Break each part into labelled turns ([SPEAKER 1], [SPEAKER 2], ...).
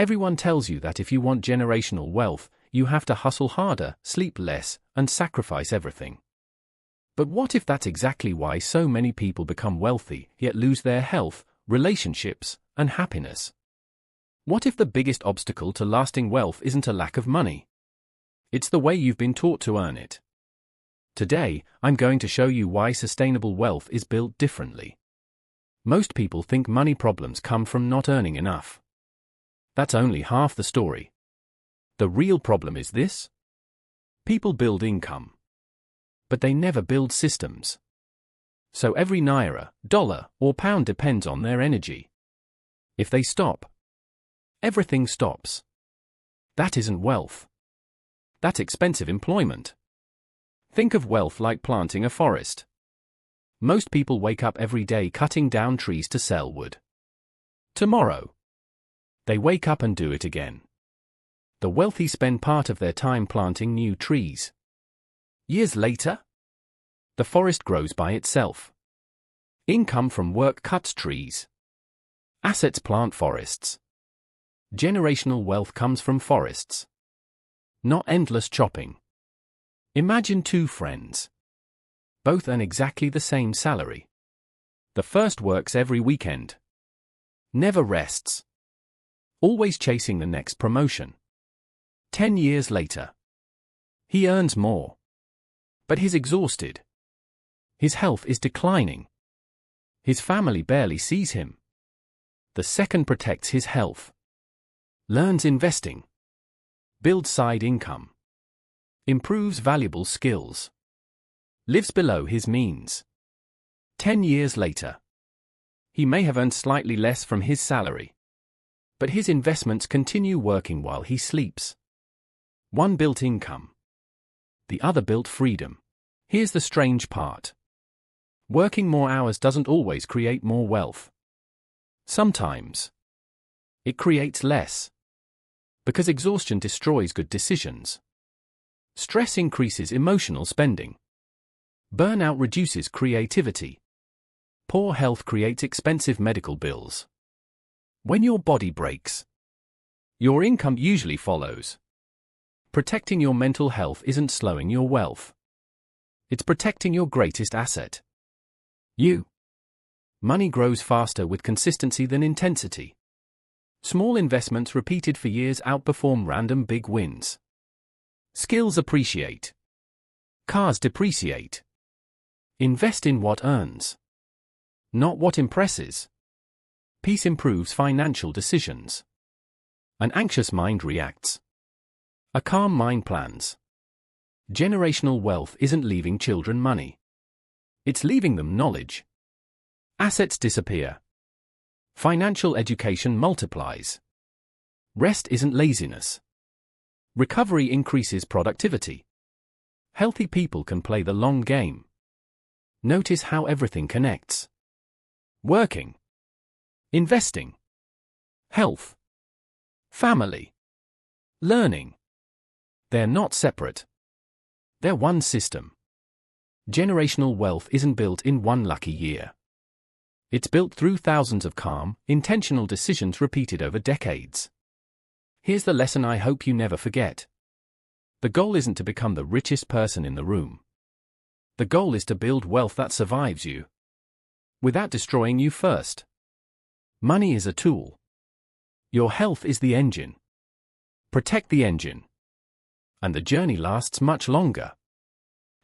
[SPEAKER 1] Everyone tells you that if you want generational wealth, you have to hustle harder, sleep less, and sacrifice everything. But what if that's exactly why so many people become wealthy, yet lose their health, relationships, and happiness? What if the biggest obstacle to lasting wealth isn't a lack of money? It's the way you've been taught to earn it. Today, I'm going to show you why sustainable wealth is built differently. Most people think money problems come from not earning enough. That's only half the story. The real problem is this: people build income, but they never build systems. So every naira, dollar, or pound depends on their energy. If they stop, everything stops. That isn't wealth. That's expensive employment. Think of wealth like planting a forest. Most people wake up every day cutting down trees to sell wood. Tomorrow, they wake up and do it again. The wealthy spend part of their time planting new trees. Years later, the forest grows by itself. Income from work cuts trees. Assets plant forests. Generational wealth comes from forests, not endless chopping. Imagine two friends. Both earn exactly the same salary. The first works every weekend. Never rests. Always chasing the next promotion. 10 years later, he earns more. But he's exhausted. His health is declining. His family barely sees him. The second protects his health. Learns investing. Builds side income. Improves valuable skills. Lives below his means. 10 years later, he may have earned slightly less from his salary, but his investments continue working while he sleeps. One built income. The other built freedom. Here's the strange part. Working more hours doesn't always create more wealth. Sometimes it creates less. Because exhaustion destroys good decisions. Stress increases emotional spending. Burnout reduces creativity. Poor health creates expensive medical bills. When your body breaks, your income usually follows. Protecting your mental health isn't slowing your wealth. It's protecting your greatest asset. You. Money grows faster with consistency than intensity. Small investments repeated for years outperform random big wins. Skills appreciate. Cars depreciate. Invest in what earns, not what impresses. Peace improves financial decisions. An anxious mind reacts. A calm mind plans. Generational wealth isn't leaving children money. It's leaving them knowledge. Assets disappear. Financial education multiplies. Rest isn't laziness. Recovery increases productivity. Healthy people can play the long game. Notice how everything connects. Working. Investing. Health. Family. Learning. They're not separate. They're one system. Generational wealth isn't built in one lucky year. It's built through thousands of calm, intentional decisions repeated over decades. Here's the lesson I hope you never forget. The goal isn't to become the richest person in the room. The goal is to build wealth that survives you, without destroying you first. Money is a tool. Your health is the engine. Protect the engine, and the journey lasts much longer.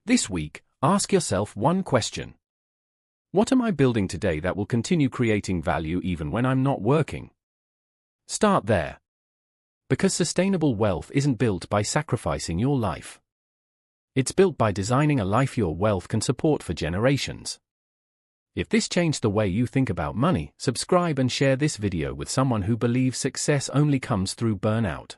[SPEAKER 1] This week, ask yourself one question. What am I building today that will continue creating value even when I'm not working? Start there. Because sustainable wealth isn't built by sacrificing your life. It's built by designing a life your wealth can support for generations. If this changed the way you think about money, subscribe and share this video with someone who believes success only comes through burnout.